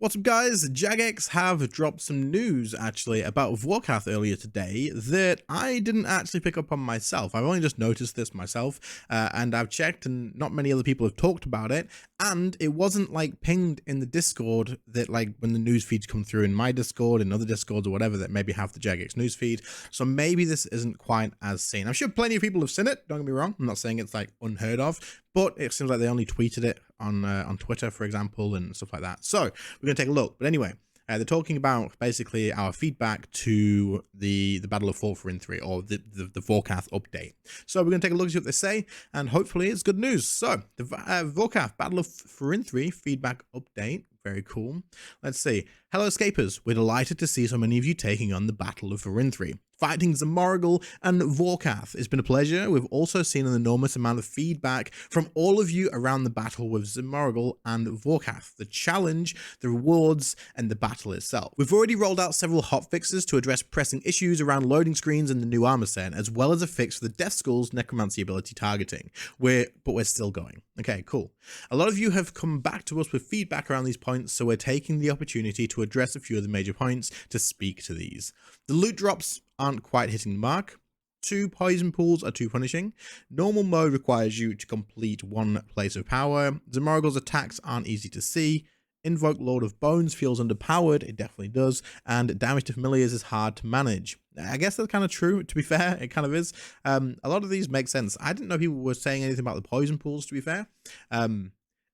What's up, guys? Jagex have dropped some news actually about Vorkath earlier today that I didn't actually pick up on myself. I've only just noticed this myself, and I've checked, and not many other people have talked about it. And it wasn't like pinged in the Discord that, like, when the news feeds come through in my Discord and other Discords or whatever that maybe have the Jagex news feed. So maybe this isn't quite as seen. I'm sure plenty of people have seen it. Don't get me wrong. I'm not saying it's like unheard of, but it seems like they only tweeted it on Twitter, for example, and stuff like that. So we're going to take a look. But anyway, they're talking about basically our feedback to the Battle of Vorkath 3, or the Vorkath update. So we're going to take a look at what they say, and hopefully it's good news. So the Vorkath Battle of Vorkath 3 feedback update. Very cool. Let's see. Hello, escapers. We're delighted to see so many of you taking on the Battle of Vorkath 3. Fighting Zamoragal and Vorkath. It's been a pleasure. We've also seen an enormous amount of feedback from all of you around the battle with Zamoragal and Vorkath, the challenge, the rewards, and the battle itself. We've already rolled out several hotfixes to address pressing issues around loading screens and the new armor set, as well as a fix for the Death Skull's necromancy ability targeting. But we're still going. Okay, cool. A lot of you have come back to us with feedback around these points, so we're taking the opportunity to address a few of the major points to speak to these. The loot drops aren't quite hitting the mark. 2 poison pools are too punishing. Normal mode requires you to complete 1 place of power. Zamoragal's attacks aren't easy to see. Invoke Lord of Bones feels underpowered. It definitely does. And damage to familiars is hard to manage. I guess that's kind of true, to be fair. It kind of is. A lot of these make sense. I didn't know people were saying anything about the poison pools, to be fair.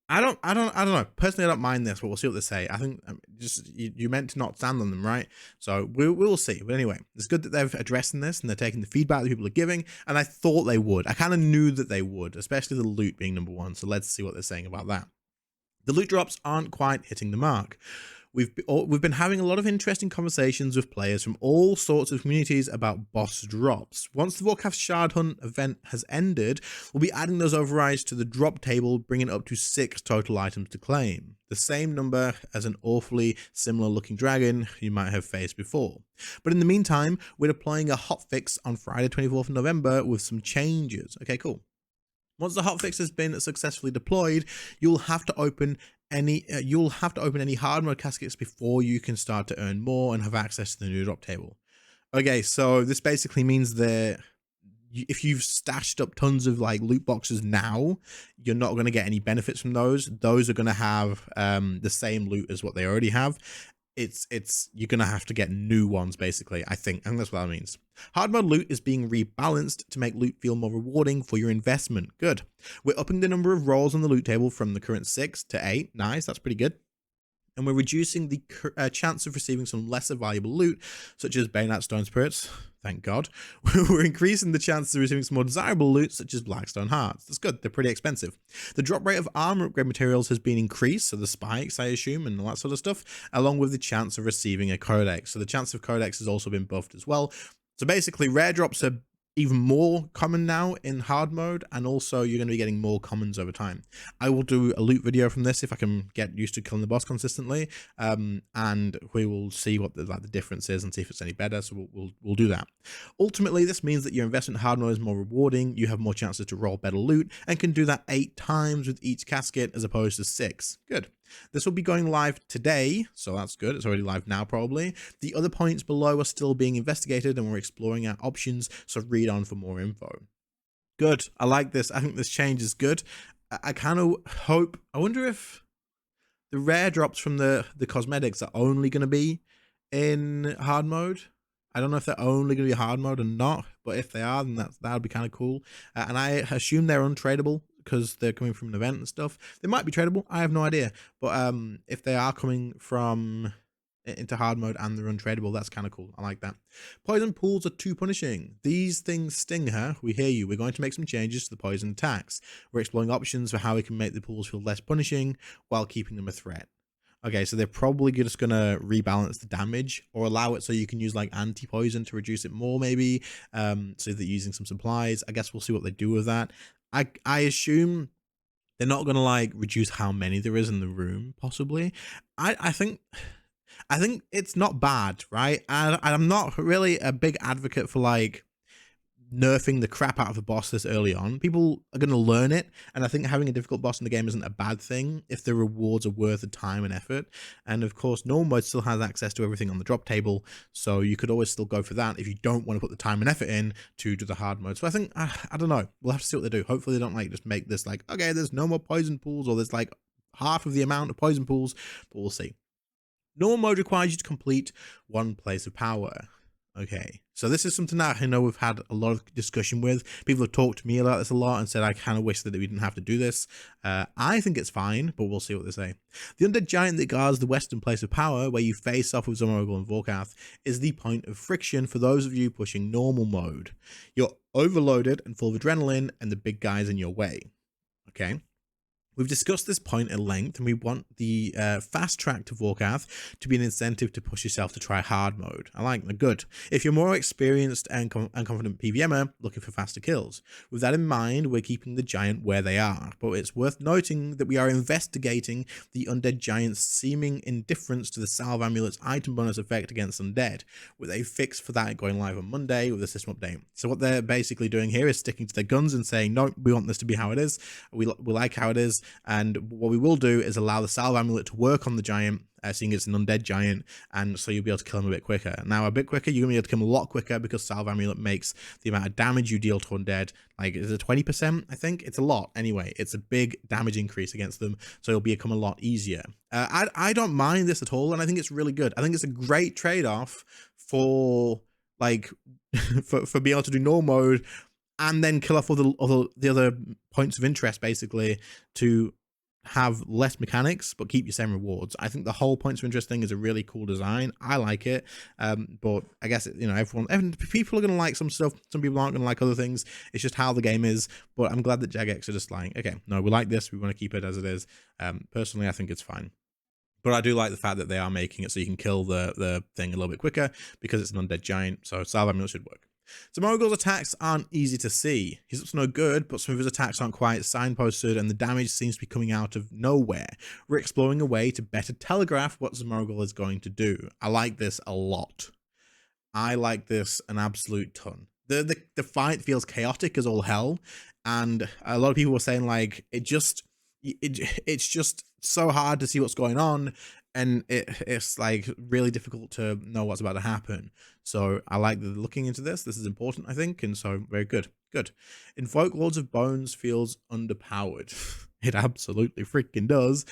I don't know. Personally, I don't mind this, but we'll see what they say. I think just you meant to not stand on them, right? So we'll see. But anyway, it's good that they're addressing this and they're taking the feedback that people are giving. And I thought they would. I kind of knew that they would, especially the loot being number 1. So let's see what they're saying about that. The loot drops aren't quite hitting the mark. We've been having a lot of interesting conversations with players from all sorts of communities about boss drops. Once the Vorkath Shard Hunt event has ended, we'll be adding those overrides to the drop table, bringing it up to 6 total items to claim. The same number as an awfully similar looking dragon you might have faced before. But in the meantime, we're deploying a hotfix on Friday 24th of November with some changes. Okay, cool. Once the hotfix has been successfully deployed, you'll have to open any hard mode caskets before you can start to earn more and have access to the new drop table. Okay, so this basically means that if you've stashed up tons of like loot boxes now, you're not going to get any benefits from those. Those are going to have the same loot as what they already have. You're gonna have to get new ones, basically. I think that's what that means. Hard mode loot is being rebalanced to make loot feel more rewarding for your investment. Good. We're upping the number of rolls on the loot table from the current 6 to 8. Nice, that's pretty good. And we're reducing the chance of receiving some lesser valuable loot, such as Bayonet Stone Spirits. Thank God. We're increasing the chances of receiving some more desirable loot, such as Blackstone Hearts. That's good. They're pretty expensive. The drop rate of armor upgrade materials has been increased, so the spikes, I assume, and all that sort of stuff, along with the chance of receiving a codex. So the chance of codex has also been buffed as well. So basically, rare drops are even more common now in hard mode, and also you're going to be getting more commons over time. I will do a loot video from this if I can get used to killing the boss consistently, and we will see what the difference is and see if it's any better. So we'll do that. Ultimately, this means that your investment in hard mode is more rewarding. You have more chances to roll better loot and can do that 8 times with each casket as opposed to 6. Good. This will be going live today, so that's good. It's already live now, probably. The other points below are still being investigated, and we're exploring our options, so read on for more info. Good. I like this. I think this change is good. I kind of hope... I wonder if the rare drops from the cosmetics are only going to be in hard mode. I don't know if they're only going to be hard mode or not, but if they are, then that would be kind of cool. And I assume they're untradeable, because they're coming from an event and stuff. They might be tradable, I have no idea. But if they are coming from into hard mode and they're untradeable, that's kind of cool. I like that. Poison pools are too punishing. These things sting her. We hear you. We're going to make some changes to the poison attacks. We're exploring options for how we can make the pools feel less punishing while keeping them a threat. Okay, so they're probably just going to rebalance the damage, or allow it so you can use like anti-poison to reduce it more, maybe, so that you're using some supplies. I guess we'll see what they do with that. I assume they're not going to like reduce how many there is in the room, possibly. I think it's not bad, right? And I'm not really a big advocate for like nerfing the crap out of a boss this early on. People are going to learn it, and I think having a difficult boss in the game isn't a bad thing if the rewards are worth the time and effort. And of course, normal mode still has access to everything on the drop table, so you could always still go for that if you don't want to put the time and effort in to do the hard mode. So I think, I don't know, we'll have to see what they do. Hopefully they don't like just make this like, okay, there's no more poison pools, or there's like half of the amount of poison pools, but we'll see. Normal mode requires you to complete one place of power. Okay, so this is something that I know we've had a lot of discussion with. People have talked to me about this a lot and said I kind of wish that we didn't have to do this. I think it's fine, but we'll see what they say. The undead giant that guards the western place of power, where you face off with Zomorgel and Vorkath, is the point of friction for those of you pushing normal mode. You're overloaded and full of adrenaline, and the big guy's in your way. Okay. We've discussed this point at length, and we want the fast track to Vorkath to be an incentive to push yourself to try hard mode. I like that. Good. If you're more experienced and confident PVMer looking for faster kills. With that in mind, we're keeping the giant where they are, but it's worth noting that we are investigating the undead giant's seeming indifference to the Salve Amulet's item bonus effect against undead, with a fix for that going live on Monday with a system update. So what they're basically doing here is sticking to their guns and saying, no, we want this to be how it is. We like how it is. And what we will do is allow the Salve Amulet to work on the giant, seeing it's an undead giant, and so you'll be able to kill him a bit quicker. Now, a bit quicker, you're going to be able to kill him a lot quicker because Salve Amulet makes the amount of damage you deal to undead, like, is it 20%, I think? It's a lot. Anyway, it's a big damage increase against them, so it'll become a lot easier. I don't mind this at all, and I think it's really good. I think it's a great trade-off for, like, for being able to do normal mode, and then kill off all the other points of interest, basically, to have less mechanics but keep your same rewards. I think the whole points of interest thing is a really cool design. I like it, but I guess you know, people are gonna like some stuff, some people aren't gonna like other things. It's just how the game is. But I'm glad that Jagex are just like, okay, no, we like this, we want to keep it as it is. Personally, I think it's fine. But I do like the fact that they are making it so you can kill the thing a little bit quicker because it's an undead giant, so Salve Amulet should work. Zomorgel's attacks aren't easy to see. He's up to no good, but some of his attacks aren't quite signposted, and the damage seems to be coming out of nowhere. We're exploring a way to better telegraph what Zomorgel is going to do. I like this a lot. I like this an absolute ton. The fight feels chaotic as all hell, and a lot of people were saying like it's just so hard to see what's going on, and it's like really difficult to know what's about to happen. So I like the looking into this. This is important, I think, and so very good. Good. Invoke Lords of Bones feels underpowered. It absolutely freaking does.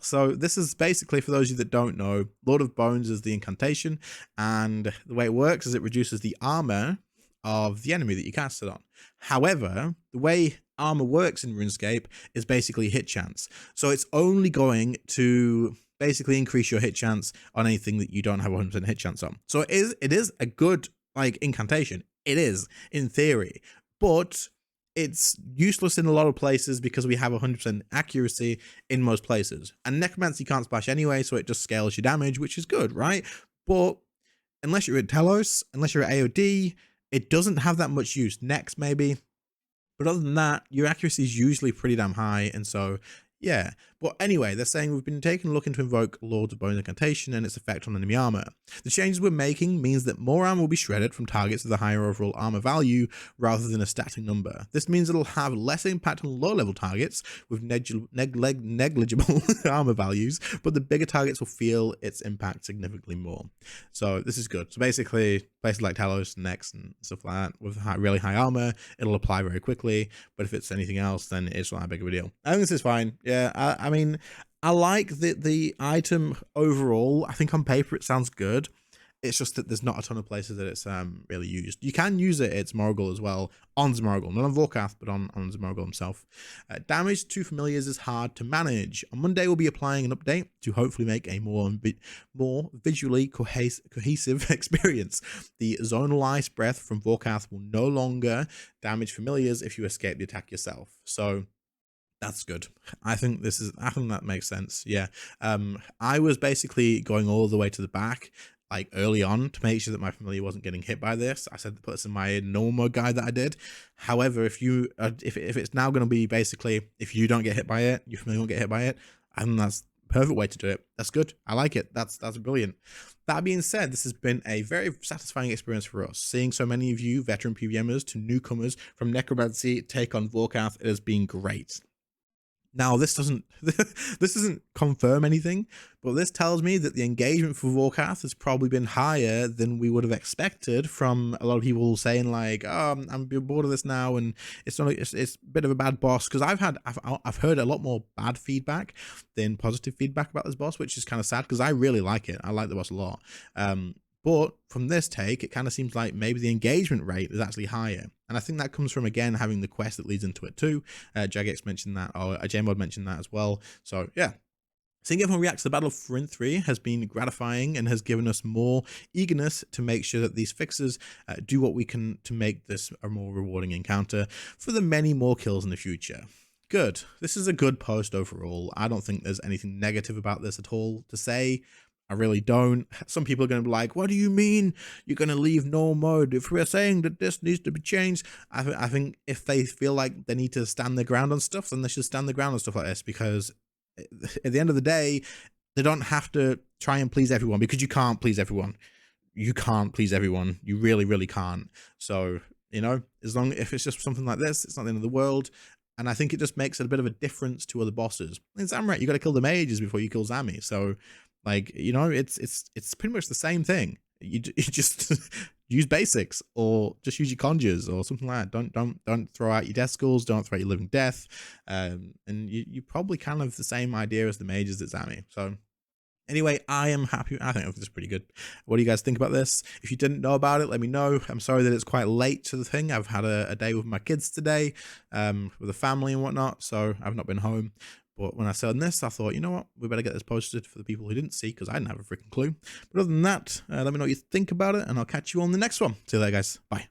So this is basically, for those of you that don't know, Lord of Bones is the incantation, and the way it works is it reduces the armor of the enemy that you cast it on. However, the way armor works in RuneScape is basically hit chance. So it's only going to basically increase your hit chance on anything that you don't have 100% hit chance on. So it is a good like incantation. It is in theory, but it's useless in a lot of places because we have 100% accuracy in most places. And Necromancy can't splash anyway, so it just scales your damage, which is good, right? But unless you're at Telos, unless you're at AOD, it doesn't have that much use. Next, maybe. But other than that, your accuracy is usually pretty damn high, and so yeah. But anyway, they're saying we've been taking a look into invoke Lords of Bones incantation and its effect on enemy armor. The changes we're making means that more armor will be shredded from targets with a higher overall armor value rather than a static number. This means it'll have less impact on low level targets with negligible armor values, but the bigger targets will feel its impact significantly more. So this is good. So basically, places like Talos, Nex, and stuff like that with really high armor, it'll apply very quickly. But if it's anything else, then it's not that big of a deal. I think this is fine. Yeah, I mean, I like the item overall. I think on paper it sounds good. It's just that there's not a ton of places that it's really used. You can use it at Zomorgel as well, on Zomorgel, not on Vorkath, but on Zomorgel himself. Damage to familiars is hard to manage. On Monday, we'll be applying an update to hopefully make a more visually cohesive experience. The zonal ice breath from Vorkath will no longer damage familiars if you escape the attack yourself. So that's good. I think that makes sense. Yeah. I was basically going all the way to the back, like early on, to make sure that my familiar wasn't getting hit by this. I said to put this in my normal guide that I did. However, if it's now going to be basically, if you don't get hit by it, your familiar won't get hit by it, and that's perfect way to do it. That's good. I like it. That's brilliant. That being said, this has been a very satisfying experience for us. Seeing so many of you veteran PVMers to newcomers from necromancy take on Vorkath, it has been great. Now, this doesn't confirm anything, but this tells me that the engagement for Vorkath has probably been higher than we would have expected from a lot of people saying like, "Oh, I'm bored of this now," and it's a bit of a bad boss. Because I've heard a lot more bad feedback than positive feedback about this boss, which is kind of sad because I really like it. I like the boss a lot. But from this take, it kind of seems like maybe the engagement rate is actually higher. And I think that comes from, again, having the quest that leads into it too. Jagex mentioned that, or JMod mentioned that as well. So yeah, seeing everyone react to the Battle of Forint 3 has been gratifying and has given us more eagerness to make sure that these fixes do what we can to make this a more rewarding encounter for the many more kills in the future. Good. This is a good post overall. I don't think there's anything negative about this at all to say. I really don't. Some people are going to be like, what do you mean you're going to leave no mode? If we're saying that this needs to be changed, I think if they feel like they need to stand their ground on stuff, then they should stand their ground on stuff like this, because at the end of the day, they don't have to try and please everyone, because you can't please everyone. You can't please everyone. You really, really can't. So, you know, if it's just something like this, it's not the end of the world. And I think it just makes it a bit of a difference to other bosses. In Zamrat, you got to kill the mages before you kill Zami. So, like, you know, it's pretty much the same thing. You just use basics, or just use your conjures or something like that. Don't throw out your death schools. Don't throw out your living death. And you probably kind of the same idea as the mages at Zami. So anyway, I am happy. I think this is pretty good. What do you guys think about this? If you didn't know about it, let me know. I'm sorry that it's quite late to the thing. I've had a day with my kids today, with a family and whatnot, so I've not been home. But when I saw this, I thought, you know what? We better get this posted for the people who didn't see, because I didn't have a freaking clue. But other than that, let me know what you think about it, and I'll catch you on the next one. See you later, guys. Bye.